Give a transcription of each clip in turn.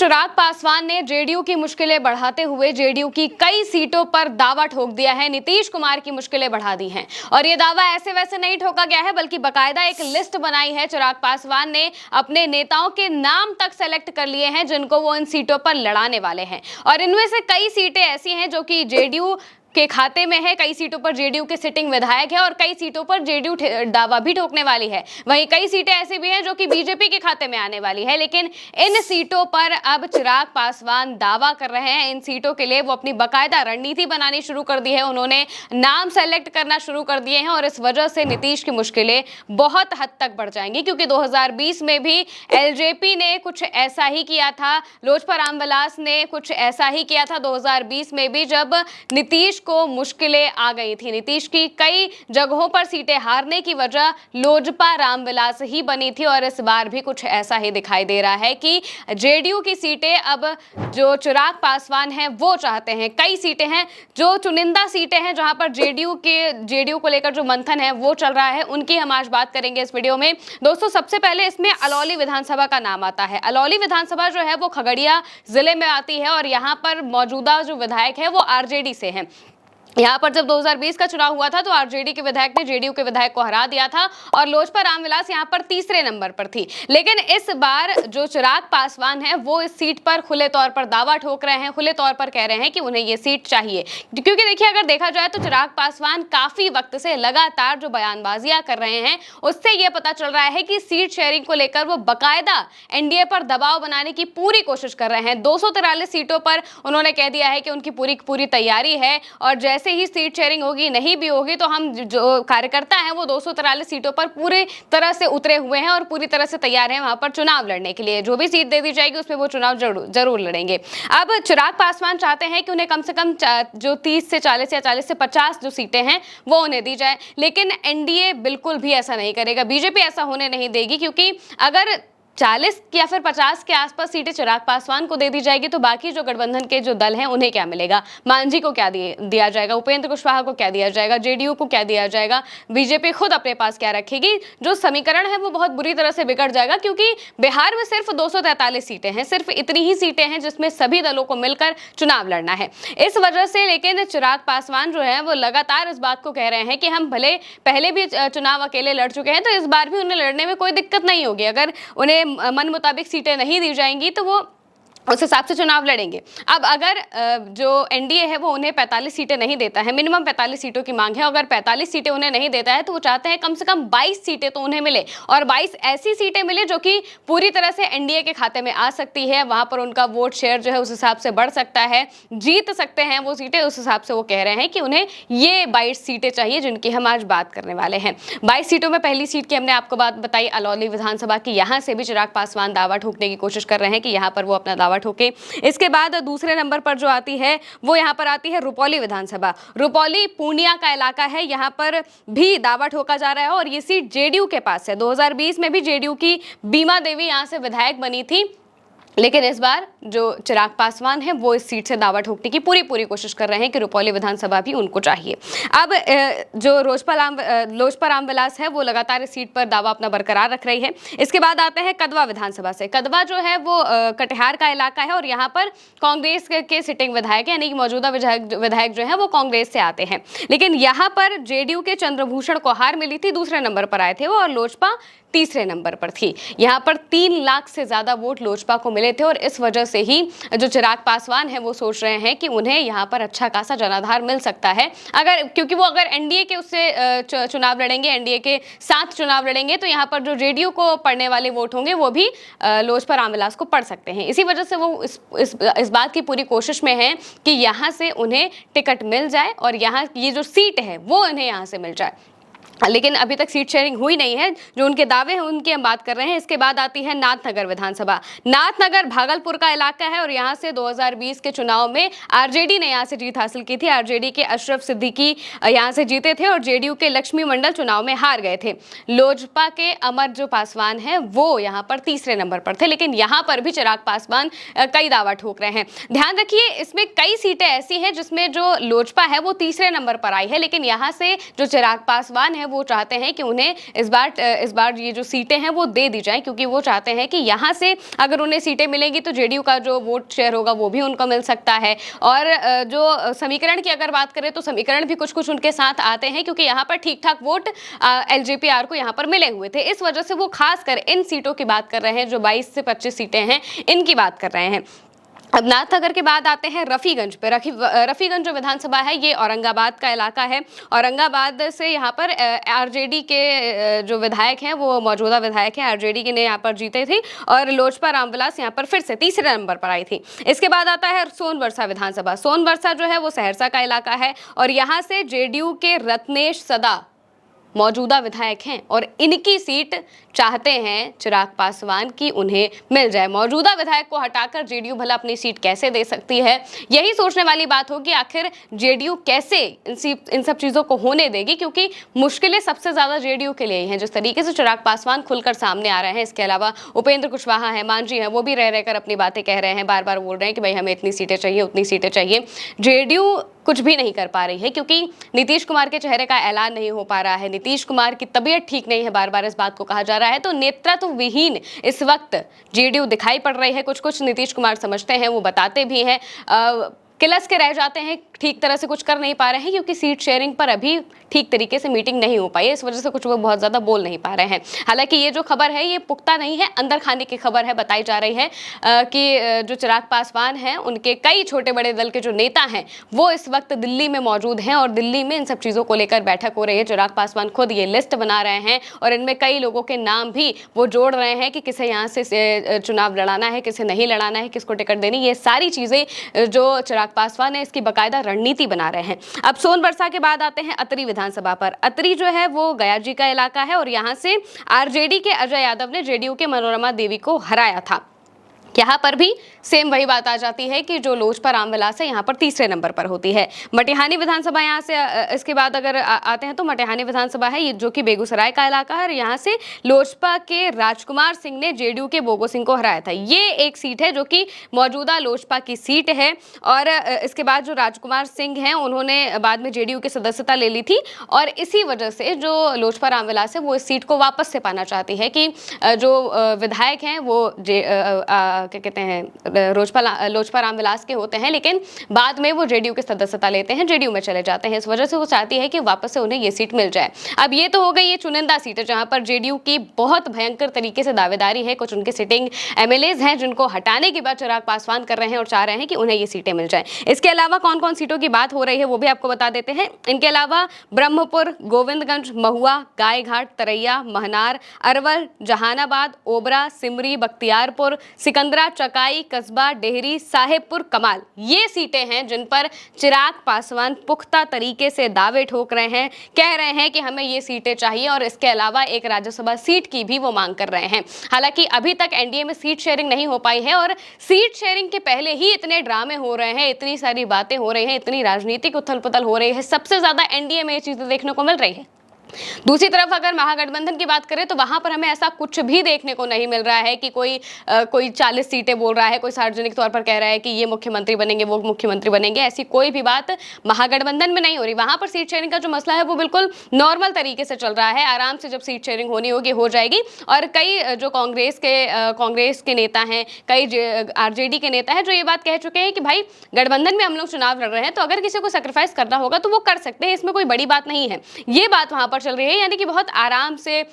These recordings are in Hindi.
चिराग पासवान ने जेडीयू की मुश्किलें बढ़ाते हुए जेडीयू की कई सीटों पर दावा ठोक दिया है। नीतीश कुमार की मुश्किलें बढ़ा दी हैं और ये दावा ऐसे वैसे नहीं ठोका गया है, बल्कि बकायदा एक लिस्ट बनाई है। चिराग पासवान ने अपने नेताओं के नाम तक सेलेक्ट कर लिए हैं जिनको वो इन सीटों पर लड़ाने वाले हैं और इनमें से कई सीटें ऐसी हैं जो कि जेडीयू के खाते में है। कई सीटों पर जेडीयू के सिटिंग विधायक है और कई सीटों पर जेडीयू दावा भी ठोकने वाली है। वहीं कई सीटें ऐसी भी हैं जो कि बीजेपी के खाते में आने वाली है, लेकिन इन सीटों पर अब चिराग पासवान दावा कर रहे हैं। इन सीटों के लिए वो अपनी बकायदा रणनीति बनानी शुरू कर दी है। उन्होंने नाम सेलेक्ट करना शुरू कर दिए हैं और इस वजह से नीतीश की मुश्किलें बहुत हद तक बढ़ जाएंगी, क्योंकि 2020 में भी एलजेपी ने कुछ ऐसा ही किया था, लोजपा रामविलास ने कुछ ऐसा ही किया था 2020 में भी, जब नीतीश को मुश्किलें आ गई थी। नीतीश की कई जगहों पर सीटें हारने की वजह लोजपा रामविलास ही बनी थी और इस बार भी कुछ ऐसा ही दिखाई दे रहा है कि जेडीयू की सीटें अब जो चिराग पासवान हैं वो चाहते हैं। कई सीटें हैं जो चुनिंदा सीटें हैं जहां पर जेडीयू को लेकर जो मंथन है वो चल रहा है, उनकी हम आज बात करेंगे इस वीडियो में। दोस्तों, सबसे पहले इसमें अलौली विधानसभा का नाम आता है। अलौली विधानसभा जो है वो खगड़िया जिले में आती है और यहाँ पर मौजूदा जो विधायक है वो आरजेडी से हैं। यहाँ पर जब 2020 का चुनाव हुआ था तो आरजेडी के विधायक ने जेडीयू के विधायक को हरा दिया था और लोजपा रामविलास यहाँ पर तीसरे नंबर पर थी। लेकिन इस बार जो चिराग पासवान है वो इस सीट पर खुले तौर पर दावा ठोक रहे हैं, खुले तौर पर कह रहे हैं कि उन्हें ये सीट चाहिए। क्योंकि देखिए, अगर देखा जाए तो चिराग पासवान काफी वक्त से लगातार जो बयानबाजियां कर रहे हैं उससे ये पता चल रहा है कि सीट शेयरिंग को लेकर वो बकायदा एनडीए पर दबाव बनाने की पूरी कोशिश कर रहे हैं। 243 सीटों पर उन्होंने कह दिया है कि उनकी पूरी तैयारी है और जैसे ही सीट शेयरिंग होगी, नहीं भी होगी, तो हम जो कार्यकर्ता हैं वो 243 सीटों पर पूरी तरह से उतरे हुए हैं और पूरी तरह से तैयार हैं वहां पर चुनाव लड़ने के लिए। जो भी सीट दे दी जाएगी उसमें वो चुनाव जरूर लड़ेंगे। अब चिराग पासवान चाहते हैं कि उन्हें कम से कम जो 30 से 40 या 40 से 50 जो सीटें हैं वो उन्हें दी जाए, लेकिन एनडीए बिल्कुल भी ऐसा नहीं करेगा। बीजेपी ऐसा होने नहीं देगी, क्योंकि अगर 40 या फिर 50 के आसपास सीटें चिराग पासवान को दे दी जाएगी तो बाकी जो गठबंधन के जो दल हैं उन्हें क्या मिलेगा? मांझी को क्या दिया जाएगा? उपेंद्र कुशवाहा को क्या दिया जाएगा? जेडीयू को क्या दिया जाएगा? बीजेपी खुद अपने पास क्या रखेगी? जो समीकरण है वो बहुत बुरी तरह से बिगड़ जाएगा, क्योंकि बिहार में सिर्फ 243 सीटें हैं, सिर्फ इतनी ही सीटें हैं जिसमें सभी दलों को मिलकर चुनाव लड़ना है। इस वजह से लेकिन चिराग पासवान जो है वो लगातार इस बात को कह रहे हैं कि हम भले पहले भी चुनाव अकेले लड़ चुके हैं तो इस बार भी उन्हें लड़ने में कोई दिक्कत नहीं होगी। अगर उन्हें मन मुताबिक सीटें नहीं दी जाएंगी तो वो उस हिसाब से चुनाव लड़ेंगे। अब अगर जो एनडीए है वो उन्हें 45 सीटें नहीं देता है, मिनिमम 45 सीटों की मांग है, अगर 45 सीटें उन्हें नहीं देता है तो वो चाहते हैं कम से कम 22 सीटें तो उन्हें मिले और 22 ऐसी सीटें मिले जो कि पूरी तरह से एनडीए के खाते में आ सकती है। वहां पर उनका वोट शेयर जो है उस हिसाब से बढ़ सकता है, जीत सकते हैं वो सीटें। उस हिसाब से वो कह रहे हैं कि उन्हें ये 22 सीटें चाहिए जिनकी हम आज बात करने वाले हैं। 22 सीटों में पहली सीट की हमने आपको बात बताई अलौली विधानसभा की। यहाँ से भी चिराग पासवान दावा ठोकने की कोशिश कर रहे हैं कि यहाँ पर वो अपना दावा ठोके। इसके बाद दूसरे नंबर पर जो आती है वो यहाँ पर आती है रुपौली विधानसभा। रुपौली पूर्णिया का इलाका है, यहाँ पर भी दावा ठोका जा रहा है और ये सीट जेडीयू के पास है। 2020 में भी जेडीयू की बीमा देवी यहाँ से विधायक बनी थी, लेकिन इस बार जो चिराग पासवान है वो इस सीट से दावा ठोकने की पूरी कोशिश कर रहे हैं कि रुपौली विधानसभा भी उनको चाहिए। अब जो लोजपा रामविलास है वो लगातार इस सीट पर दावा अपना बरकरार रख रही है। इसके बाद आते हैं कदवा विधानसभा से। कदवा जो है वो कटिहार का इलाका है और यहाँ पर कांग्रेस के सिटिंग विधायक यानी कि मौजूदा विधायक जो है वो कांग्रेस से आते हैं, लेकिन यहाँ पर जेडीयू के चंद्रभूषण को हार मिली थी, दूसरे नंबर पर आए थे वो और लोजपा तीसरे नंबर पर थी। यहाँ पर 3 लाख से ज्यादा वोट लोजपा को मिले थे और इस वजह से ही जो चिराग पासवान है वो सोच रहे हैं कि उन्हें यहाँ पर अच्छा खासा जनाधार मिल सकता है, क्योंकि वो अगर एनडीए के उससे चुनाव लड़ेंगे, एनडीए के साथ चुनाव लड़ेंगे तो यहाँ पर जो जेडीयू को पड़ने वाले वोट होंगे वो भी लोजपा रामविलास को पड़ सकते हैं। इसी वजह से वो इस बात की पूरी कोशिश में है कि यहाँ से उन्हें टिकट मिल जाए और यहाँ ये जो सीट है वो उन्हें यहाँ से मिल जाए। लेकिन अभी तक सीट शेयरिंग हुई नहीं है। जो उनके दावे हैं उनकी हम बात कर रहे हैं। इसके बाद आती है नाथनगर विधानसभा। नाथनगर भागलपुर का इलाका है और यहाँ से 2020 के चुनाव में आरजेडी ने यहाँ से जीत हासिल की थी। आरजेडी के अशरफ सिद्दीकी यहाँ से जीते थे और जेडीयू के लक्ष्मी मंडल चुनाव में हार गए थे। लोजपा के अमर जो पासवान है वो यहाँ पर तीसरे नंबर पर थे, लेकिन यहाँ पर भी चिराग पासवान कई दावा ठोक रहे हैं। ध्यान रखिए, इसमें कई सीटें ऐसी हैं जिसमें जो लोजपा है वो तीसरे नंबर पर आई है, लेकिन यहाँ से जो चिराग पासवान है वो चाहते हैं कि उन्हें इस बार ये जो सीटें हैं वो दे दी जाएं, क्योंकि वो चाहते हैं कि यहाँ से अगर उन्हें सीटें मिलेंगी तो जेडीयू का जो वोट शेयर होगा वो भी उनको मिल सकता है। और जो समीकरण की अगर बात करें तो समीकरण भी कुछ कुछ उनके साथ आते हैं, क्योंकि यहाँ पर ठीक ठाक वोट एलजेपीआर को यहाँ पर मिले हुए थे। इस वजह से वो खासकर इन सीटों की बात कर रहे हैं, जो 22 से 25 सीटें हैं इनकी बात कर रहे हैं। अब नाथनगर के बाद आते हैं रफीगंज पे। रफीगंज जो विधानसभा है ये औरंगाबाद का इलाका है। औरंगाबाद से यहाँ पर आरजेडी के जो विधायक हैं वो मौजूदा विधायक हैं, आरजेडी के ने यहाँ पर जीते थे और लोजपा रामविलास यहाँ पर फिर से तीसरे नंबर पर आई थी। इसके बाद आता है सोनबरसा विधानसभा। सोनबरसा जो है वो सहरसा का इलाका है और यहाँ से जेडीयू के रत्नेश सदा मौजूदा विधायक हैं और इनकी सीट चाहते हैं चिराग पासवान की उन्हें मिल जाए। मौजूदा विधायक को हटाकर जेडीयू भला अपनी सीट कैसे दे सकती है, यही सोचने वाली बात होगी। आखिर जेडीयू कैसे इन सब चीज़ों को होने देगी, क्योंकि मुश्किलें सबसे ज़्यादा जेडीयू के लिए ही हैं। जिस तरीके से चिराग पासवान खुलकर सामने आ रहे हैं, इसके अलावा उपेंद्र कुशवाहा हैं, मांझी हैं, वो भी रह रहकर अपनी बातें कह रहे हैं, बार बार बोल रहे हैं कि भाई हमें इतनी सीटें चाहिए, उतनी सीटें चाहिए। जेडीयू कुछ भी नहीं कर पा रही है, क्योंकि नीतीश कुमार के चेहरे का ऐलान नहीं हो पा रहा है। नीतीश कुमार की तबीयत ठीक नहीं है, बार बार इस बात को कहा जा रहा है। तो नेतृत्व विहीन इस वक्त जेडीयू दिखाई पड़ रही है। कुछ कुछ नीतीश कुमार समझते हैं, वो बताते भी हैं, किलस के रह जाते हैं, ठीक तरह से कुछ कर नहीं पा रहे हैं, क्योंकि सीट शेयरिंग पर अभी ठीक तरीके से मीटिंग नहीं हो पाई है। इस वजह से कुछ वो बहुत ज़्यादा बोल नहीं पा रहे हैं। हालांकि ये जो खबर है ये पुख्ता नहीं है, अंदर खाने की खबर है। बताई जा रही है कि जो चिराग पासवान हैं उनके कई छोटे बड़े दल के जो नेता हैं वो इस वक्त दिल्ली में मौजूद हैं और दिल्ली में इन सब चीज़ों को लेकर बैठक हो रही है। चिराग पासवान खुद ये लिस्ट बना रहे हैं और इनमें कई लोगों के नाम भी वो जोड़ रहे हैं कि किसे यहाँ से चुनाव लड़ाना है, किसे नहीं लड़ाना है, किसको टिकट देनी। ये सारी चीज़ें जो चिराग पासवान है इसकी बाकायदा रणनीति बना रहे हैं। अब सोनबरसा के बाद आते हैं अतरी विधानसभा पर। अतरी जो है वो गया जी का इलाका है और यहाँ से आरजेडी के अजय यादव ने जेडीयू के मनोरमा देवी को हराया था। यहाँ पर भी सेम वही बात आ जाती है कि जो लोजपा रामविलास है यहाँ पर तीसरे नंबर पर होती है। मटिहानी विधानसभा यहाँ से इसके बाद अगर आते हैं तो मटिहानी विधानसभा है ये जो कि बेगूसराय का इलाका है और यहाँ से लोजपा के राजकुमार सिंह ने जेडीयू के बोगो सिंह को हराया था। ये एक सीट है जो कि मौजूदा लोजपा की सीट है और इसके बाद जो राजकुमार सिंह हैं उन्होंने बाद में जेडीयू की सदस्यता ले ली थी और इसी वजह से जो लोजपा रामविलास है वो इस सीट को वापस से पाना चाहती है कि जो विधायक हैं वो क्या कहते हैं लोजपा रामविलास के होते हैं, लेकिन बाद में वो जेडीयू की सदस्यता लेते हैं, जेडीयू में चले जाते हैं। इस वजह से वो चाहती है कि वापस से उन्हें ये सीट मिल जाए। अब ये तो हो गई ये चुनिंदा सीट है जहां पर जेडीयू की बहुत भयंकर तरीके से दावेदारी है। कुछ उनके सिटिंग एमएलएज हैं जिनको हटाने की बात चिराग पासवान कर रहे हैं और चाह रहे हैं कि उन्हें ये सीटें मिल जाए। इसके अलावा कौन कौन सीटों की बात हो रही है वो भी आपको बता देते हैं। इनके अलावा ब्रह्मपुर, गोविंदगंज, महुआ, गायघाट, तरैया, महनार, अरवल, जहानाबाद, ओबरा, सिमरी, बख्तियारपुर, सिकंदरा, चकाई, कस्बा, डेहरी, साहेबपुर, कमाल, ये सीटें हैं जिन पर चिराग पासवान पुख्ता तरीके से दावे ठोक रहे हैं, कह रहे हैं कि हमें ये सीटें चाहिए और इसके अलावा एक राज्यसभा सीट की भी वो मांग कर रहे हैं। हालांकि अभी तक एनडीए में सीट शेयरिंग नहीं हो पाई है और सीट शेयरिंग के पहले ही इतने ड्रामे हो रहे हैं, इतनी सारी बातें हो रही हैं, इतनी राजनीतिक उथल पुथल हो रही है। सबसे ज्यादा एनडीए में ये चीजें देखने को मिल रही है। दूसरी तरफ अगर महागठबंधन की बात करें तो वहां पर हमें ऐसा कुछ भी देखने को नहीं मिल रहा है कि कोई 40 सीटें बोल रहा है, कोई सार्वजनिक तौर पर कह रहा है कि ये मुख्यमंत्री बनेंगे, वो मुख्यमंत्री बनेंगे। ऐसी कोई भी बात महागठबंधन में नहीं हो रही। वहां पर सीट शेयरिंग का जो मसला है वो बिल्कुल नॉर्मल तरीके से चल रहा है। आराम से जब सीट शेयरिंग होनी होगी हो जाएगी। और कई जो कांग्रेस के नेता हैं, कई आरजेडी के नेता हैं जो ये बात कह चुके हैं कि भाई गठबंधन में हम लोग चुनाव लड़ रहे हैं तो अगर किसी को सेक्रीफाइस करना होगा तो वो कर सकते हैं, इसमें कोई बड़ी बात नहीं है। ये बात वहां चल रही है, यानी कि बहुत आराम से,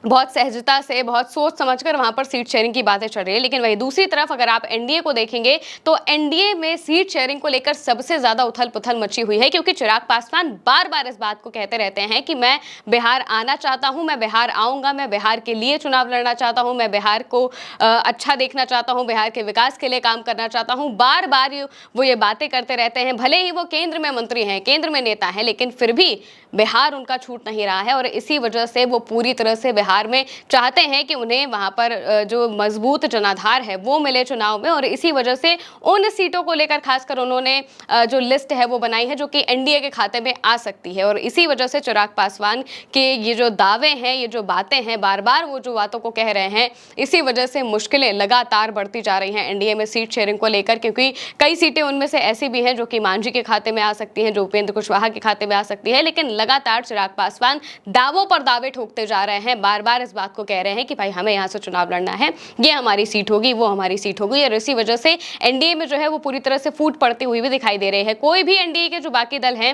बहुत सहजता से, बहुत सोच समझकर वहां पर सीट शेयरिंग की बातें चल रही है। लेकिन वही दूसरी तरफ अगर आप एनडीए को देखेंगे तो एनडीए में सीट शेयरिंग को लेकर सबसे ज्यादा उथल पुथल मची हुई है, क्योंकि चिराग पासवान बार बार इस बात को कहते रहते हैं कि मैं बिहार आना चाहता हूं, मैं बिहार आऊंगा, मैं बिहार के लिए चुनाव लड़ना चाहता हूं, मैं बिहार को अच्छा देखना चाहता हूं, बिहार के विकास के लिए काम करना चाहता हूं। बार बार वो ये बातें करते रहते हैं। भले ही वो केंद्र में मंत्री हैं, केंद्र में नेता हैं, लेकिन फिर भी बिहार उनका छूट नहीं रहा है और इसी वजह से वो पूरी तरह से बिहार में चाहते हैं कि उन्हें वहां पर जो मजबूत जनाधार है वो मिले चुनाव में। और इसी वजह से उन सीटों को लेकर खासकर उन्होंने जो लिस्ट है वो बनाई है जो कि एनडीए के खाते में आ सकती है। और इसी वजह से चिराग पासवान के ये जो दावे हैं, ये जो बातें हैं, बार बार वो जो बातों को कह रहे हैं, इसी वजह से मुश्किलें लगातार बढ़ती जा रही हैं एनडीए में सीट शेयरिंग को लेकर, क्योंकि कई सीटें उनमें से ऐसी भी हैं जो कि मांझी के खाते में आ सकती हैं, जो उपेंद्र कुशवाहा के खाते में आ सकती है। लेकिन लगातार चिराग पासवान दावों पर दावे ठोकते जा रहे हैं, बार बार इस बात को कह रहे हैं कि भाई हमें यहाँ से चुनाव लड़ना है, ये हमारी सीट होगी, वो हमारी सीट होगी, और इसी वजह से एनडीए में जो है वो पूरी तरह से फूट पड़ती हुई भी दिखाई दे रही है। कोई भी एनडीए के जो बाकी दल हैं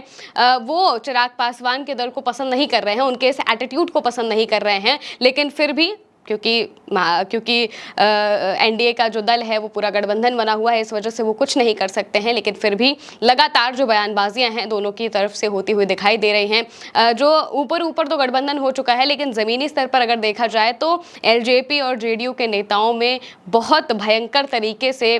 वो चिराग पासवान के दल को पसंद नहीं कर रहे हैं, उनके इस एटीट्यूड को पसंद नहीं कर रहे हैं, लेकिन फिर भी क्योंकि एनडीए का जो दल है वो पूरा गठबंधन बना हुआ है, इस वजह से वो कुछ नहीं कर सकते हैं, लेकिन फिर भी लगातार जो बयानबाजियां हैं दोनों की तरफ से होती हुई दिखाई दे रही हैं। जो ऊपर तो गठबंधन हो चुका है, लेकिन ज़मीनी स्तर पर अगर देखा जाए तो एलजेपी और जेडीयू के नेताओं में बहुत भयंकर तरीके से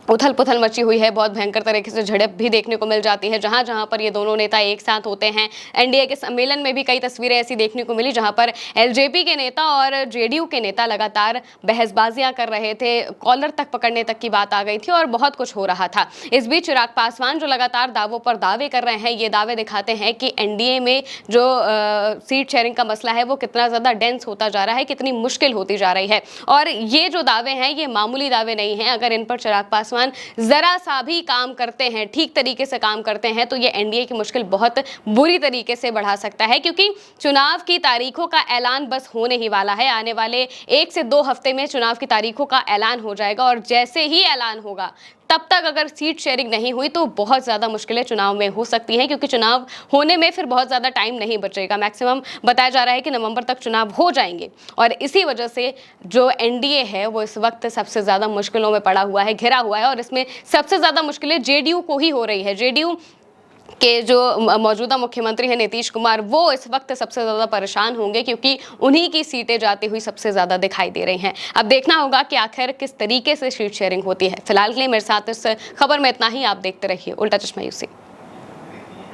उथल पुथल मची हुई है, बहुत भयंकर तरीके से झड़प भी देखने को मिल जाती है। जहां जहां पर ये दोनों नेता एक साथ होते हैं, एनडीए के सम्मेलन में भी कई तस्वीरें ऐसी देखने को मिली जहां पर एलजेपी के नेता और जेडीयू के नेता लगातार बहसबाजियां कर रहे थे, कॉलर तक पकड़ने तक की बात आ गई थी और बहुत कुछ हो रहा था। इस बीच चिराग पासवान जो लगातार दावों पर दावे कर रहे हैं, ये दावे दिखाते हैं कि एनडीए में जो सीट शेयरिंग का मसला है वो कितना ज़्यादा डेंस होता जा रहा है, कितनी मुश्किल होती जा रही है। और ये जो दावे हैं ये मामूली दावे नहीं हैं, अगर इन पर चिराग पासवान जरा सा भी काम करते हैं, ठीक तरीके से काम करते हैं, तो ये एनडीए की मुश्किल बहुत बुरी तरीके से बढ़ा सकता है, क्योंकि चुनाव की तारीखों का ऐलान बस होने ही वाला है। आने वाले 1 से 2 हफ्ते में चुनाव की तारीखों का ऐलान हो जाएगा, और जैसे ही ऐलान होगा तब तक अगर सीट शेयरिंग नहीं हुई तो बहुत ज़्यादा मुश्किलें चुनाव में हो सकती हैं, क्योंकि चुनाव होने में फिर बहुत ज़्यादा टाइम नहीं बचेगा। मैक्सिमम बताया जा रहा है कि नवंबर तक चुनाव हो जाएंगे, और इसी वजह से जो एनडीए है वो इस वक्त सबसे ज़्यादा मुश्किलों में पड़ा हुआ है, घिरा हुआ है, और इसमें सबसे ज़्यादा मुश्किलें जेडीयू को ही हो रही है। जेडीयू के जो मौजूदा मुख्यमंत्री हैं नीतीश कुमार, वो इस वक्त सबसे ज़्यादा परेशान होंगे, क्योंकि उन्हीं की सीटें जाती हुई सबसे ज़्यादा दिखाई दे रही हैं। अब देखना होगा कि आखिर किस तरीके से सीट शेयरिंग होती है। फिलहाल के लिए मेरे साथ इस खबर में इतना ही। आप देखते रहिए उल्टा चश्मा यूसी।